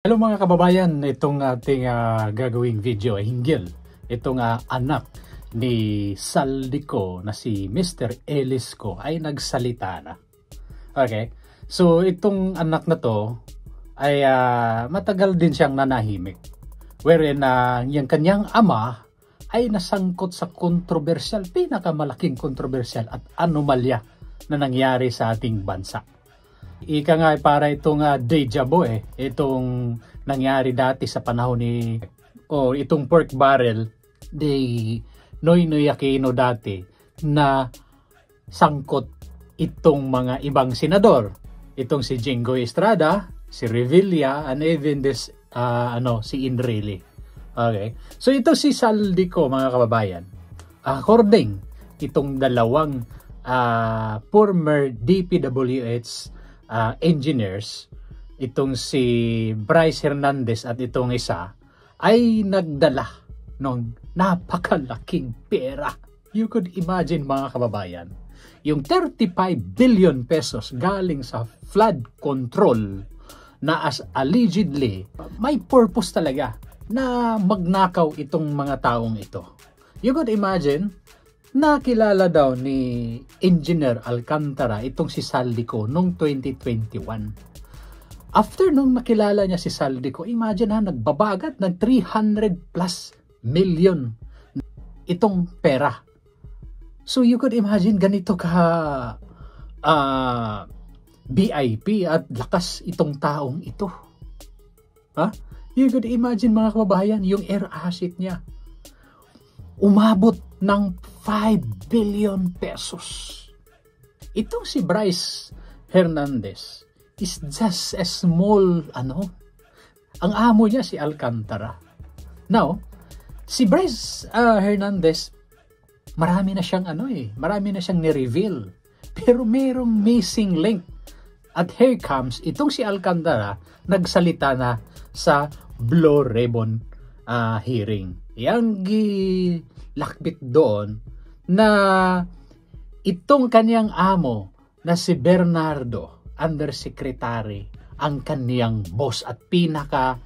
Hello mga kababayan, itong ating gagawing video ay hinggil itong anak ni Saldico na si Mr. Elisco ay nagsalita na. Okay, so itong anak na to ay matagal din siyang nanahimik, wherein yung kanyang ama ay nasangkot sa kontrobersyal, pinakamalaking kontrobersyal at anomalya na nangyari sa ating bansa. Ika nga para itong deja vu itong nangyari dati sa panahon ni itong pork barrel ni Noynoy Aquino dati na sangkot itong mga ibang senador, itong si Jinggoy Estrada, si Revilla, and even this si Enrile. Okay, so ito si Saldico mga kababayan, according itong dalawang former DPWH engineers, itong si Bryce Hernandez at itong isa ay nagdala ng napakalaking pera. You could imagine mga kababayan, yung 35 billion pesos galing sa flood control na as allegedly may purpose talaga na magnakaw itong mga taong ito. You could imagine, nakilala daw ni Engineer Alcantara itong si Saldico noong 2021. After nung nakilala niya si Saldico, imagine nagbabagat ng 300 plus million itong pera. So you could imagine ganito ka VIP at lakas itong taong ito. You could imagine mga kababayan, yung air asset niya umabot ng 5 billion pesos. Itong si Bryce Hernandez is just a small ang amo niya si Alcantara. Now, si Bryce Hernandez, marami na siyang ni-reveal. Pero merong missing link. At here comes itong si Alcantara, nagsalita na sa Blue Ribbon hearing. Yang gilakbit doon na itong kanyang amo na si Bernardo, undersecretary, ang kanyang boss at pinaka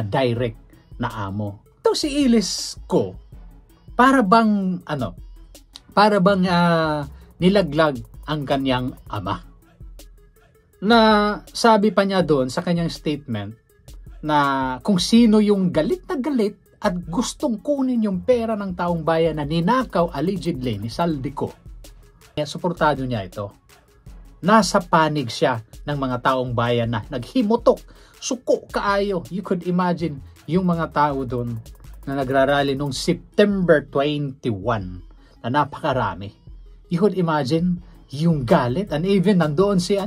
direct na amo. Ito si Elisco, para bang nilaglag ang kanyang ama. Na sabi pa niya doon sa kanyang statement na kung sino yung galit na galit at gustong kunin yung pera ng taong bayan na ninakaw allegedly ni Saldico, kaya suportado niya ito. Nasa panig siya ng mga taong bayan na naghimutok, suko kaayo. You could imagine yung mga tao doon na nagrarally noong September 21 na napakarami. You could imagine yung galit, and even nandoon si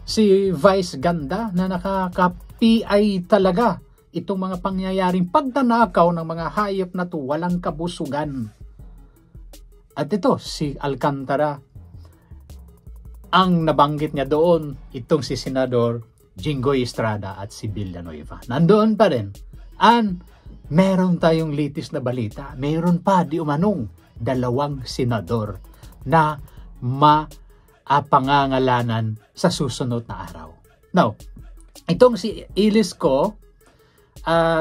si Vice Ganda na nakaka-PI talaga itong mga pangyayaring pagtanakaw ng mga hayop na to, walang kabusugan. At ito, si Alcantara, ang nabanggit niya doon, itong si Senador Jinggoy Estrada at si Villanueva. Nandoon pa rin. And meron tayong latest na balita, meron pa di umanong 2 senador na mapangangalanan sa susunod na araw. Now, itong si Elisco,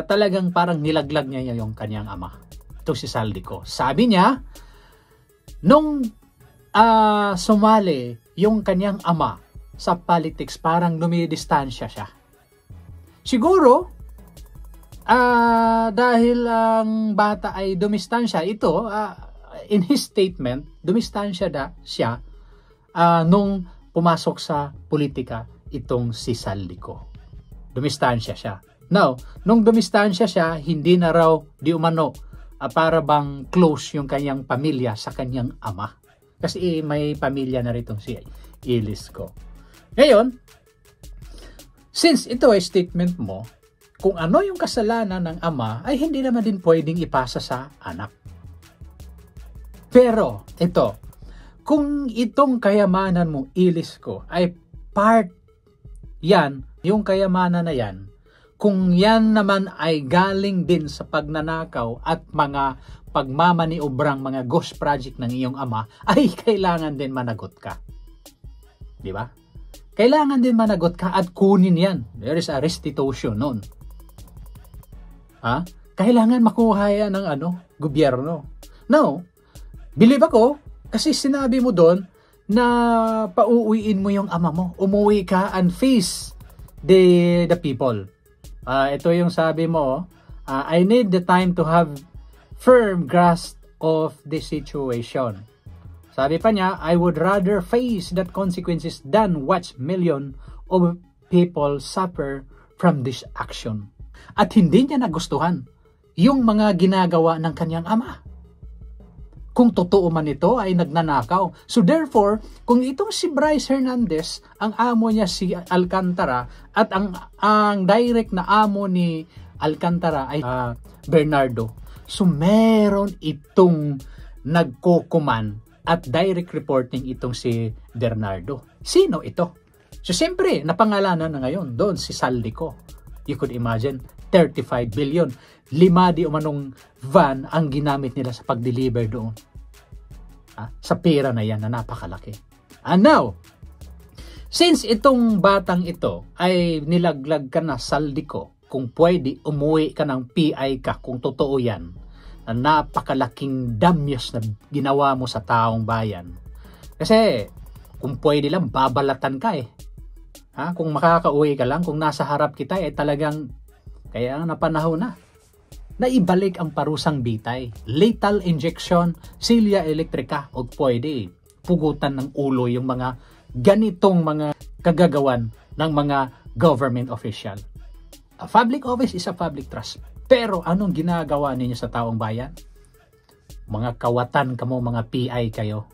talagang parang nilaglag niya yung kanyang ama. Ito si Saldico. Sabi niya, nung sumali yung kanyang ama sa politics, parang lumidistansya siya. Siguro, dahil ang bata ay dumistansya, ito, in his statement, dumistansya siya nung pumasok sa politika itong si Saldico. Dumistansya siya. Now, nung dumistansya siya, hindi na raw di umano para bang close yung kanyang pamilya sa kanyang ama. Kasi may pamilya na rito si Elisco. Ngayon, since ito ay statement mo, kung ano yung kasalanan ng ama, ay hindi naman din pwedeng ipasa sa anak. Pero, ito, kung itong kayamanan mo, Elisco, ay part yan, yung kayamanan na yan, kung yan naman ay galing din sa pagnanakaw at mga pagmamaniobrang mga ghost project ng iyong ama, ay kailangan din managot ka. Di ba? Kailangan din managot ka at kunin yan. There is a restitution noon. Ha? Kailangan makuha yan ng gobyerno. Now, believe ako, kasi sinabi mo doon na pauuwiin mo yung ama mo. Umuwi ka and face the people. Ito yung sabi mo, I need the time to have firm grasp of the situation. Sabi pa niya, I would rather face that consequences than watch million of people suffer from this action. At hindi niya nagustuhan yung mga ginagawa ng kanyang ama. Kung totoo man ito ay nagnanakaw. So therefore, kung itong si Bryce Hernandez, ang amo niya si Alcantara, at ang direct na amo ni Alcantara ay Bernardo. So meron itong nagkukuman at direct reporting itong si Bernardo. Sino ito? So siyempre, napangalanan na ngayon doon si Saldico. You could imagine, 35 billion. 5 di umanong van ang ginamit nila sa pag-deliver doon. Sa pera na yan na napakalaki. And now, since itong batang ito ay nilaglag ka na, Saldico, kung pwede, umuwi ka ng PI ka kung totoo yan, na napakalaking damyos na ginawa mo sa taong bayan. Kasi, kung pwede lang, babalatan ka eh. Kung makakauwi ka lang, kung nasa harap kita eh talagang, kaya napanahon na ibalik ang parusang bitay. Lethal injection, silya elektrika, o pwede pugutan ng ulo yung mga ganitong mga kagagawan ng mga government official. A public office is a public trust. Pero anong ginagawa ninyo sa taong bayan? Mga kawatan kamo, mga PI kayo.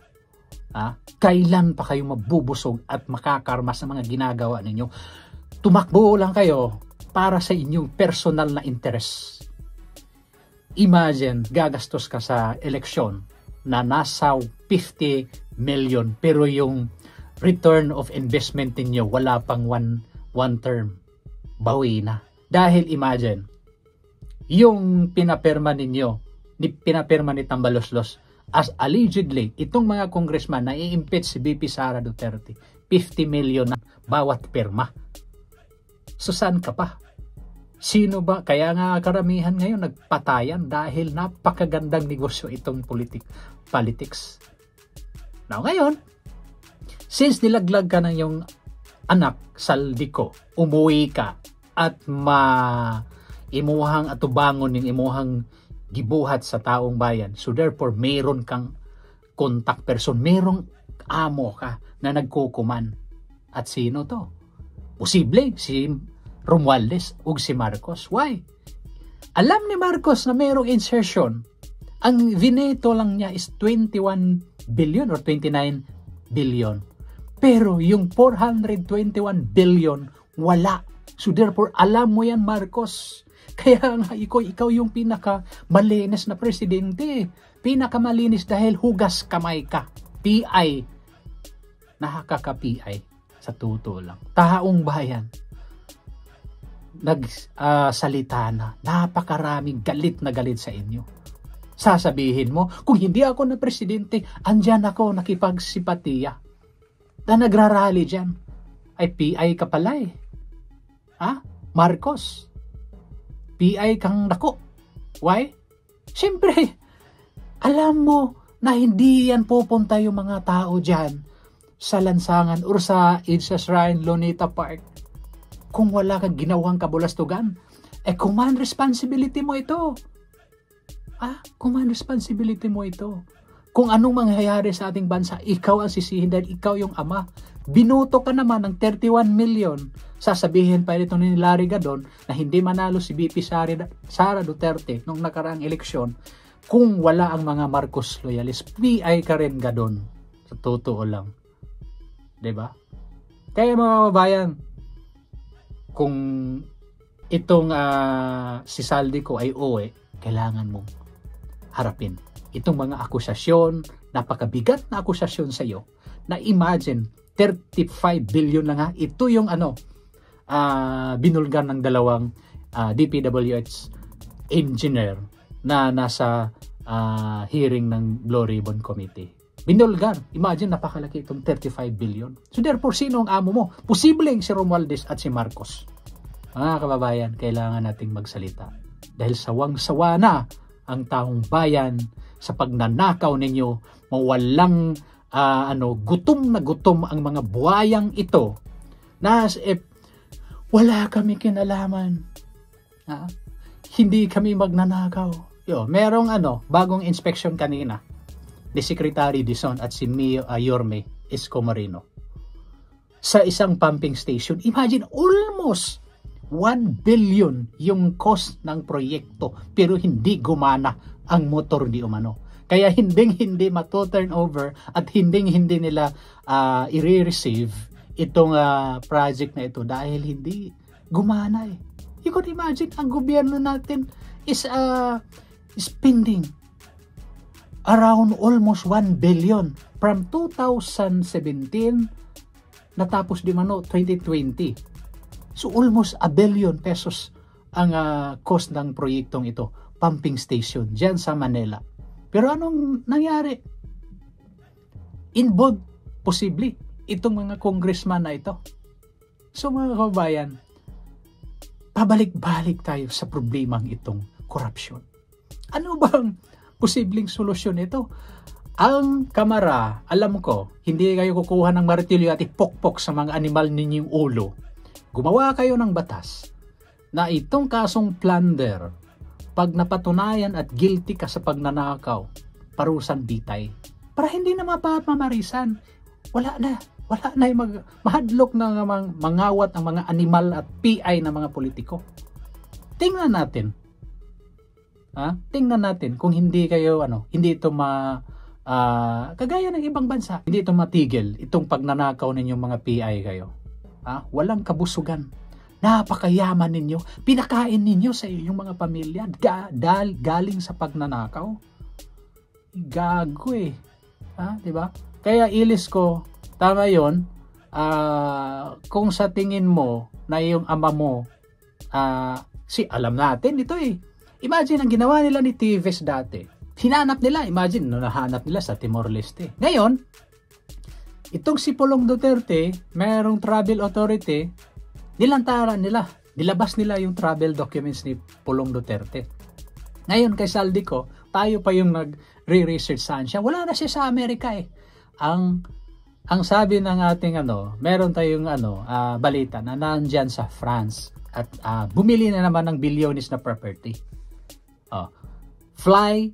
Kailan pa kayo mabubusog at makakarma sa mga ginagawa ninyo? Tumakbo lang kayo para sa inyong personal na interest. Imagine, gagastos ka sa eleksyon na nasa 50 million pero yung return of investment ninyo wala pang one term. Bawi na. Dahil imagine, yung pinapirma ni Tambaloslos, as allegedly, itong mga congressman na i-impeach si BP Sara Duterte, 50 million na bawat pirma. So saan ka pa? Sino ba? Kaya nga karamihan ngayon nagpatayan dahil napakagandang negosyo itong politics. Now ngayon, since nilaglag ka ng yung anak, Saldico, umuwi ka at imuhang atubangon ng imuhang gibuhat sa taong bayan. So therefore, mayroon kang contact person, mayroong amo ka na nagkukuman. At sino to? Posible si Romualdez o si Marcos. Why? Alam ni Marcos na mayroong insertion. Ang vineto lang niya is 21 billion or 29 billion. Pero yung 421 billion, wala. So therefore, alam mo yan, Marcos. Kaya nga ikaw yung pinaka-malinis na presidente. Pinaka-malinis dahil hugas kamay ka. PI. Nakaka-PI. Sa totoo lang. Taong bayan. Nagsalita na. Napakaraming galit na galit sa inyo. Sasabihin mo, kung hindi ako na presidente, andyan ako nakipagsipatiya. Na nagrarally dyan. Ay PI ka pala eh. Marcos. PI kang nako. Why? Siyempre, alam mo na hindi yan pupunta yung mga tao dyan sa lansangan or sa Edsa Shrine, Luneta Park kung wala kang ginawang kabulastugan. Command responsibility mo ito. Command responsibility mo ito. Kung anong mangyayari sa ating bansa, ikaw ang sisihin dahil ikaw yung ama. Binuto ka naman ng 31 million. Sasabihin pa ito ni Larry Gadon na hindi manalo si BP Sara Duterte nung nakaraang eleksyon kung wala ang mga Marcos loyalist. PI ka rin, Gadon. Sa totoo lang. Diba? Kaya mga kababayan, kung itong si Saldico ay kailangan mong harapin itong mga akusasyon, napakabigat na akusasyon sa iyo, na imagine 35 billion na nga. Ito yung binulgar ng dalawang DPWH engineer na nasa hearing ng Blue Ribbon Committee. Binulgar. Imagine, napakalaki itong 35 billion. So therefore, sino ang amo mo? Posibleng si Romualdez at si Marcos. Mga kababayan, kailangan nating magsalita. dahil sawang-sawa na ang taong bayan sa pagnanakaw ninyo, mawalang gutom na gutom ang mga buhayang ito na as if wala kami kinalaman. Hindi kami magnanakaw. Merong bagong inspection kanina ni Secretary Dizon at si Yorme Isko Moreno sa isang pumping station. Imagine, almost 1 billion yung cost ng proyekto pero hindi gumana ang motor di umano. Kaya hindi mato-turn over at hindi nila i-receive itong project na ito dahil hindi gumana eh. You could imagine, ang gobyerno natin is spending around almost 1 billion from 2017 natapos di mano 2020. So almost 1 billion pesos ang cost ng proyektong ito, pumping station dyan sa Manila. Pero anong nangyari? Involved posibly itong mga congressman na ito. So mga kabayan, pabalik-balik tayo sa problemang itong corruption. Ano bang posibleng solusyon ito? Ang Kamara, alam ko, hindi kayo kukuha ng martilyo at ipokpok sa mga animal ninyong ulo. Gumawa kayo ng batas na itong kasong plunder, pag napatunayan at guilty ka sa pagnanakaw, parusan bitay. Para hindi na mapapamarisan. Wala na yung mahadlok na mangawat ang mga animal at PI na mga politiko. Tingnan natin. Tingnan natin kung hindi kayo hindi ito kagaya ng ibang bansa, hindi ito matigil itong pagnanakaw ninyong mga PI kayo. Walang kabusugan. Napakayaman ninyo, pinakain ninyo sa inyong mga pamilya galing sa pagnanakaw. Gago eh. Diba? Kaya ilis ko, tama yun, kung sa tingin mo na yung ama mo, alam natin ito eh. Imagine ang ginawa nila ni Tives dati. Hinanap nila, imagine, nahanap nila sa Timor-Leste. Ngayon, itong si Pulong Duterte, mayroong travel authority, nilantaran nila, nilabas nila yung travel documents ni Pulong Duterte. Ngayon kay Saldico, tayo pa yung nag-re-research saan siya. Wala na siya sa Amerika eh. Ang sabi ng ating meron tayong balita na nandyan sa France at bumili na naman ng bilyones na property. Fly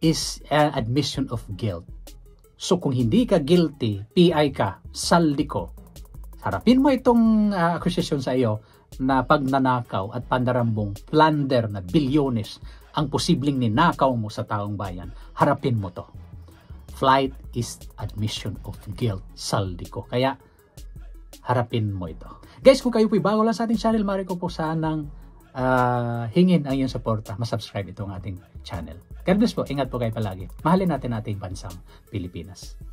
is an admission of guilt. So kung hindi ka guilty, PI ka, Saldico, harapin mo itong accusation sa iyo na pagnanakaw at pandarambong plunder na bilyones ang posibleng ninakaw mo sa taong bayan. Harapin mo to. Flight is admission of guilt, Saldico. Kaya harapin mo ito. Guys, kung kayo po'y bago lang sa ating channel, mari ko po sanang hingin ang iyong suporta. Masubscribe itong ating channel. God bless po. Ingat po kayo palagi. Mahalin natin ating bansang Pilipinas.